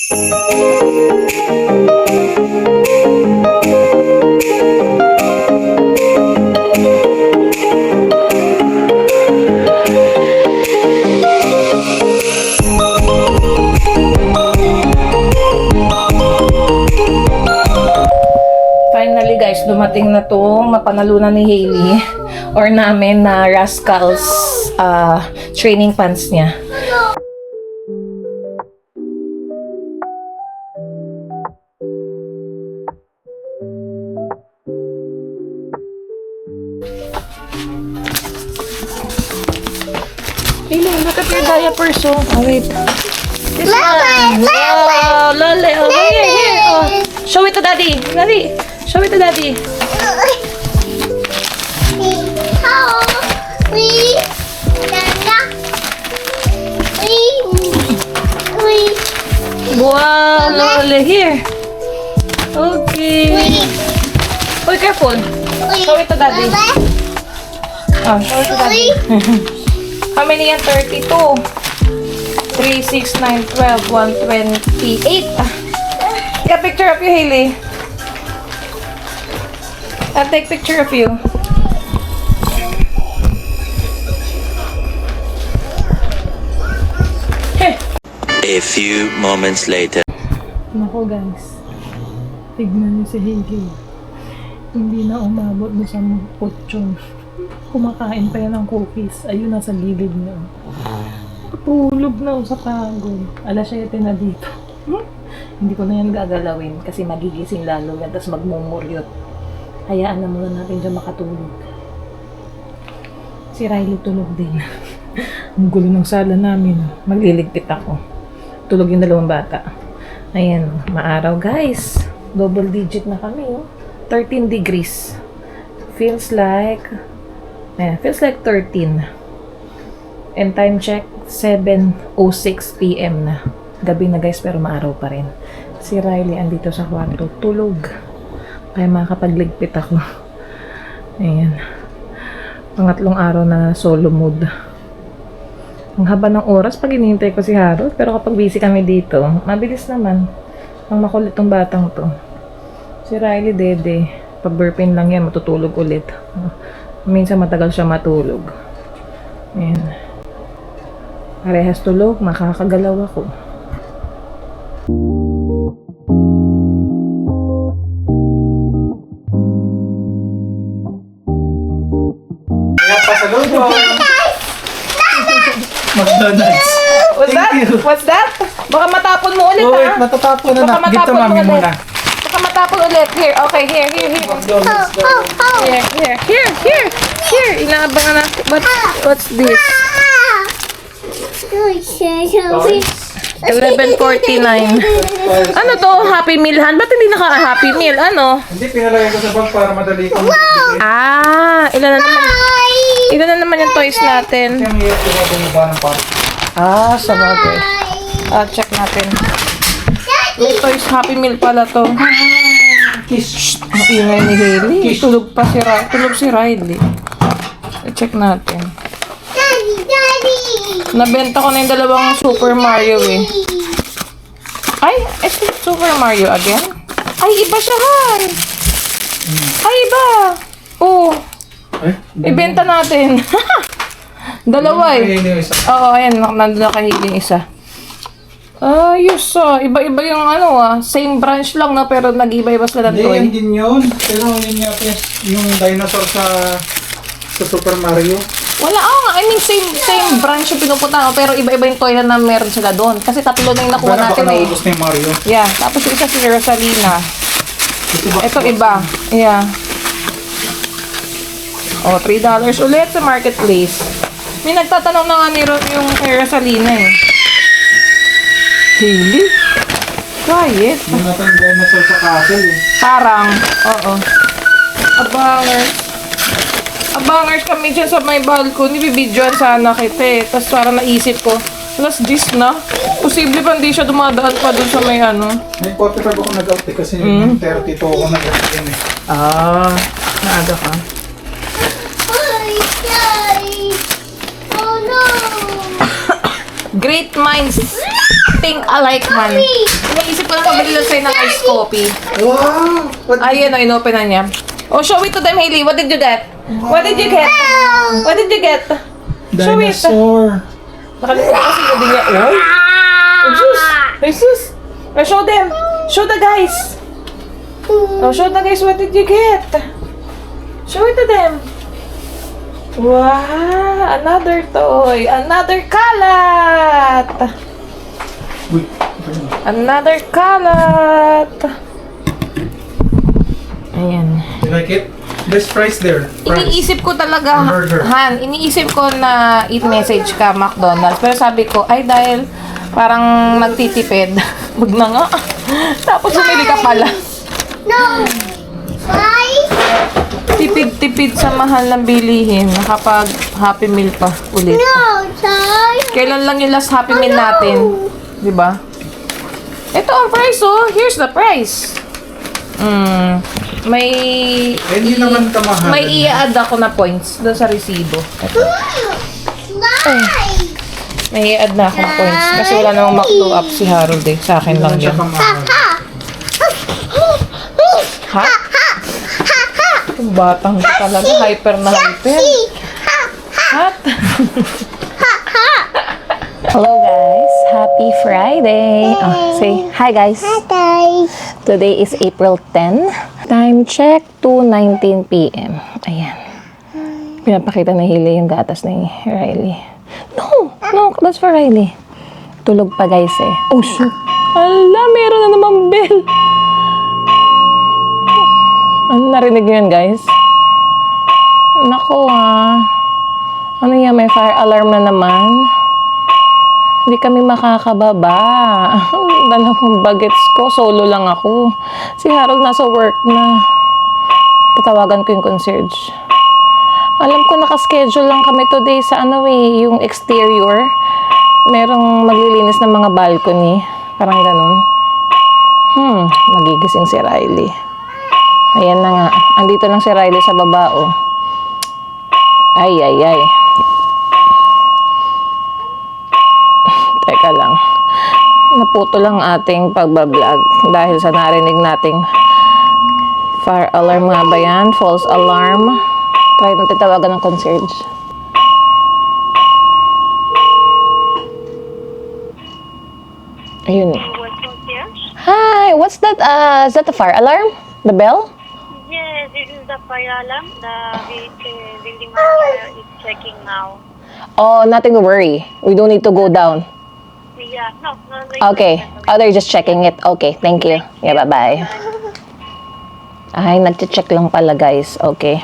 Finally guys, dumating na tong mapanalunan ni Hailey or namin na Rascals training pants niya. Hailey, look at your diapers. Oh, wait. This one. Wow, lole. Oh, here. Oh. Show it to daddy. Daddy. Show it to daddy. Wow, lole. Here. Okay. Oh, careful. Show it to daddy. Oh, show it to daddy. How many yan? 32. 3, 6, 9, 12, 128. Take a picture of you, Hailey. I'll take picture of you. A few moments later. Nako guys, tignan niyo si Hailey. Hindi na umabot na sa putsyon. Kumakain pa yan ng cookies. Ayun, nasa gilid na. Tulog na sa pagod. Alas 7 na dito. Hindi ko na yan gagalawin kasi magigising lalo yan. Tapos magmumuryot. Hayaan na muna natin dyan makatulog. Si Riley tulog din. Ang gulo ng sala namin. Magliligpit ako. Tulog yung dalawang bata. Ayan, maaraw guys. Double digit na kami. Oh. 13 degrees. Feels like 13. And time check, 7:06 PM na. Gabi na guys, pero maaraw pa rin. Si Riley andito sa kwarto, tulog. Kaya makakapagligpit ako. Ayan. Pangatlong araw na solo mode. Ang haba ng oras pag hinihintay ko si Harold, pero kapag busy kami dito, mabilis naman. Ang makulit tong batang to. Si Riley dede, pag-burpin lang yan, matutulog ulit. Minsan matagal siya matulog. Ayan. Parehas tulog, makakagalaw ako. McDonald's. What's that? Baka matapon mo ulit, Wait, matatapon na na. Dito mami muna. Baka matapon ulit. Here, okay, here. McDonald's. Here. Inaabangan natin. What's this? 11:49. Ano to? Happy Meal, Han? Ba't hindi naka-Happy Meal? Ano? Hindi, pinalagay ko sa bag para madali ko. Ilan na naman yung toys natin? Kasi ang hirap yung bumaba ng park. Sa bagay. Check natin. May toys Happy Meal pala to. Kiss. Ang ingay ni Hailey. Tulog si Riley. Check natin. Nabenta ko na yung dalawang Super Mario eh. Ay, is it Super Mario again? Ay, iba siya, Han. Ay, iba. Oh. Ibenta natin. Dalawa eh. Oo, ayan. Nandun na kahiling isa. Ayos iba-iba yung same branch lang na pero nag-iba-iba sila ng toy. Hindi, din yun. Pero yun yung dinosaur sa Super Mario. Wala, I mean same branch yung pinupunta ko pero iba-iba yung toy na meron sila doon. Kasi tatlo na yung nakuha natin eh. Naubos na yung Mario. Yeah, tapos yung isa si Rosalina. Ito iba. Yeah. Oh, $3 ulit sa marketplace. May nagtatanong na nga ni yung kay Rosalina eh. Hailey? Quiet. Yung natin dinosaur sa castle eh. Parang, oo. Abangers kami dyan sa may balcony. Bibidyoan sana kita eh. Tapos parang naisip ko, alas 10 na. Posible pa hindi siya dumadaan pa dun sa may May 45 ako nag-out eh. Kasi yung 32 ako nag-out din eh. Naaga ka. Oh no! Great minds think alike, Han. Iniisip ko na pabili lang sa'yo ng ice coffee. Wow! Ayun, inopen na niya. Oh, show it to them, Hailey. What did you get? What did you get? What did you get? Show it. Dinosaur. Nakalimutan kasi yung din niya. Oh, Jesus! Jesus! Oh, show them! Show the guys! Oh, show the guys what did you get? Show it to them! Wow! Another toy! Another kalat! Uy. Another kalat! Ayan. You like it? Best price there. Price. Iniisip ko talaga, Burger. Han, iniisip ko na i-message ka McDonald's. Pero sabi ko, ay dahil parang nagtitipid. Wag na nga. Tapos sumili ka pala. No. Why? Tipid-tipid sa mahal ng bilihin. Nakapag Happy Meal pa ulit. No, Sai. Kailan lang yung last Happy Meal natin? Diba? Ito ang price, oh. Here's the price. May... Hindi naman kamahal. May i-add ako na points doon sa resibo. Ito. Why? May i-add na akong points. Kasi wala namang makdo up si Harold eh. Sa akin lang Siya yun. kamahal. Ha? Itong batang ko talaga. Hyper na hyper. Hat? Hello guys. Happy Friday. Oh, say hi guys. Hi. Today is April 10. Time check, 2:19 p.m. Ayan. Pinapakita ni Hailey yung gatas ni Riley. No, that's for Riley. Tulog pa guys eh. Oh shoot. Ala, meron na naman bell. Ano narinig niyo yan guys? Nako Ano yan, may fire alarm na naman. Hindi kami makakababa. Dalawang bagets ko, solo lang ako. Si Harold nasa work na. Tatawagan ko yung concierge. Alam ko nakaschedule lang kami today sa yung exterior. Merong maglilinis ng mga balcony. Parang ganun. Magigising si Riley. Ayan na nga. Andito lang si Riley sa baba, oh. Ay. Teka lang. Naputo lang ating pagbablog dahil sa narinig nating fire alarm nga ba yan? False alarm. Try natin tawagan ng concierge. Ayun. Hi! What's that? Is that the fire alarm? The bell? Yes, this is the fire alarm. The building manager is checking now. Oh, nothing to worry. We don't need to go down. Yeah, no. Okay. Oh, they're just checking it. Okay, thank you. Yeah, bye-bye. Ay, nag-check lang pala, guys. Okay.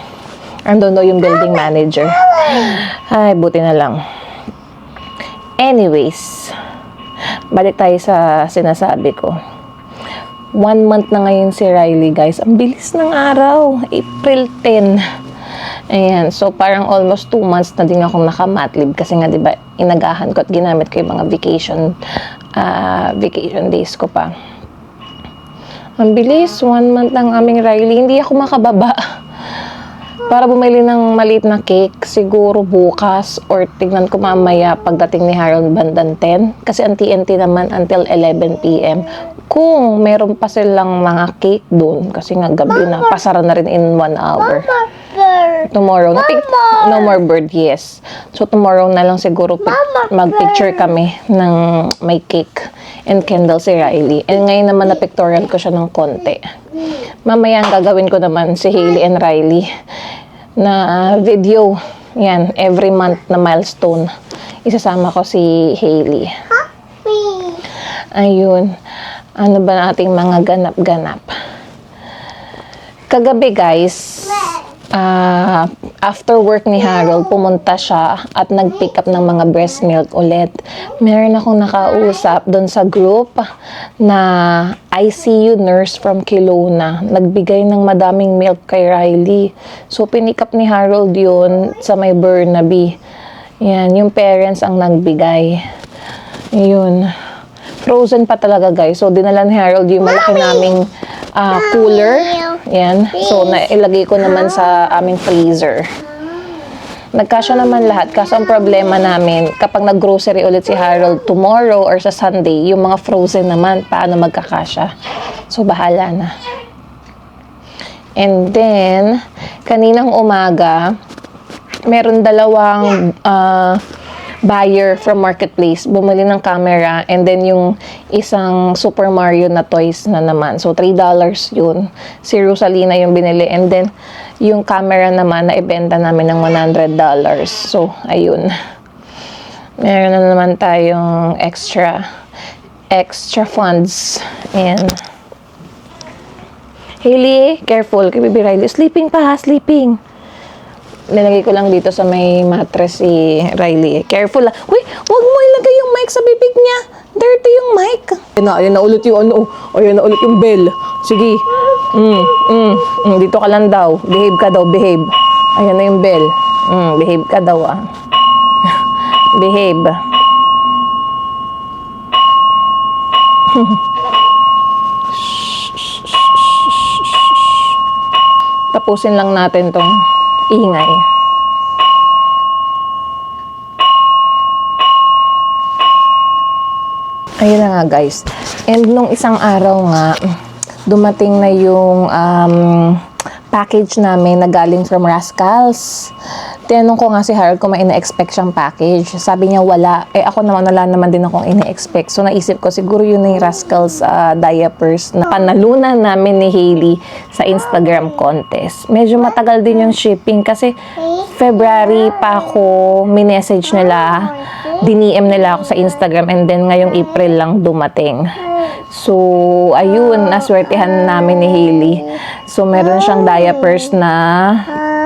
Ando no yung building manager. Ay, buti na lang. Anyways, balik tayo sa sinasabi ko. 1 month na ngayon si Riley, guys. Ang bilis ng araw. April 10. Ayan. So, parang almost 2 months na din akong naka-mat leave. Kasi nga, diba, inagahan ko at ginamit ko yung mga vacation days ko pa. Ang bilis. 1 month ng aming Riley. Hindi ako makababa. Para bumili ng maliit na cake, siguro bukas or tignan ko mamaya pagdating ni Harold bandang 10. Kasi ang TNT naman until 11 p.m. Kung meron pa silang mga cake doon, kasi nga gabi na, pasara na rin in 1 hour. Tomorrow, no more bird, yes. So tomorrow na lang siguro mag-picture kami ng may cake and candle si Riley. And ngayon naman na pictorial ko siya ng konti. Mamaya ang gagawin ko naman si Hailey and Riley na video. Yan, every month na milestone. Isasama ko si Hailey. Ayun. Ano ba ating mga ganap-ganap? Kagabi guys, after work ni Harold, pumunta siya at nag-pick up ng mga breast milk ulit. Meron akong nakausap doon sa group na ICU nurse from Kelowna. Nagbigay ng madaming milk kay Riley. So, pinick up ni Harold yun sa may Burnaby. Yan, yung parents ang nagbigay. Yun. Frozen pa talaga guys. So, dinala ni Harold yung malaki naming cooler. Yan. So, nailagay ko naman sa aming freezer. Nagkasya naman lahat. Kaso ang problema namin, kapag nag-grocery ulit si Harold tomorrow or sa Sunday, yung mga frozen naman, paano magkakasya? So, bahala na. And then, kaninang umaga, meron dalawang buyer from Marketplace bumili ng camera, and then yung isang Super Mario na toys na naman. So, $3 yun. Si Rosalina yung binili. And then, yung camera naman na ibenta namin ng $100. So, ayun. Meron na naman tayong extra funds. And, Hailey, careful. Kay Baby Riley. Sleeping pa ha, sleeping. Nilagay ko lang dito sa may mattress si Riley. Careful lang. Uy, wag mo ilagay yung mic sa bibig niya. Dirty yung mic. Ayan na ulit yung ano. Ayan na ulit yung bell. Sige. Dito ka lang daw. Behave ka daw, behave. Ayan na yung bell. Behave ka daw ah. Behave. Tapusin lang natin tong ingay. Ayun na nga guys. And nung isang araw nga, dumating na yung package namin na galing from Rascals. Tinanong ko nga si Harold kung may ina-expect siyang package. Sabi niya wala. Eh ako naman, wala naman din akong ina-expect. So naisip ko siguro yun na yung Rascals diapers na panalunan namin ni Hailey sa Instagram contest. Medyo matagal din yung shipping kasi February pa ako minessage nila, diniem nila ako sa Instagram, and then ngayong April lang dumating. So, ayun, naswertehan namin ni Hailey. So, meron siyang diapers na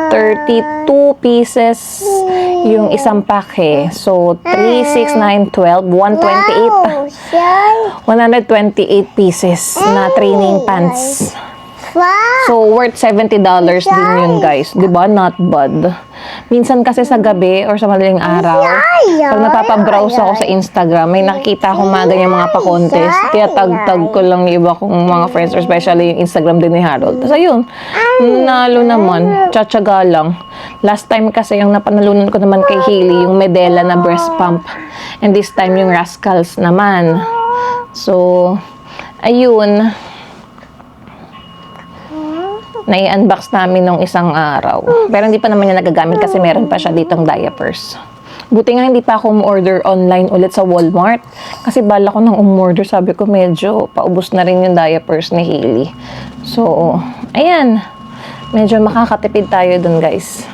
32 pieces yung isang pack eh. So, 3, 6, 9, 12, 128. 128 pieces na training pants. So, worth $70 din yun, guys. Diba? Not bad. Minsan kasi sa gabi or sa madaling araw, pag napapabrowse ako sa Instagram, may nakikita akong mga ganyang mga pa-contest. Kaya tag-tag ko lang yung iba kong mga friends, or especially yung Instagram din ni Harold. Tapos ayun, nalo naman. Tsatsaga lang. Last time kasi yung napanalunan ko naman kay Hailey, yung Medela na breast pump. And this time yung Rascals naman. So, ayun. Nai-unbox namin nung isang araw. Pero hindi pa naman niya nagagamit kasi meron pa siya ditong diapers. Buti nga hindi pa ako umorder online ulit sa Walmart. Kasi bala ko nang umorder, sabi ko medyo paubos na rin yung diapers ni Hailey. So, ayan. Medyo makakatipid tayo dun, guys.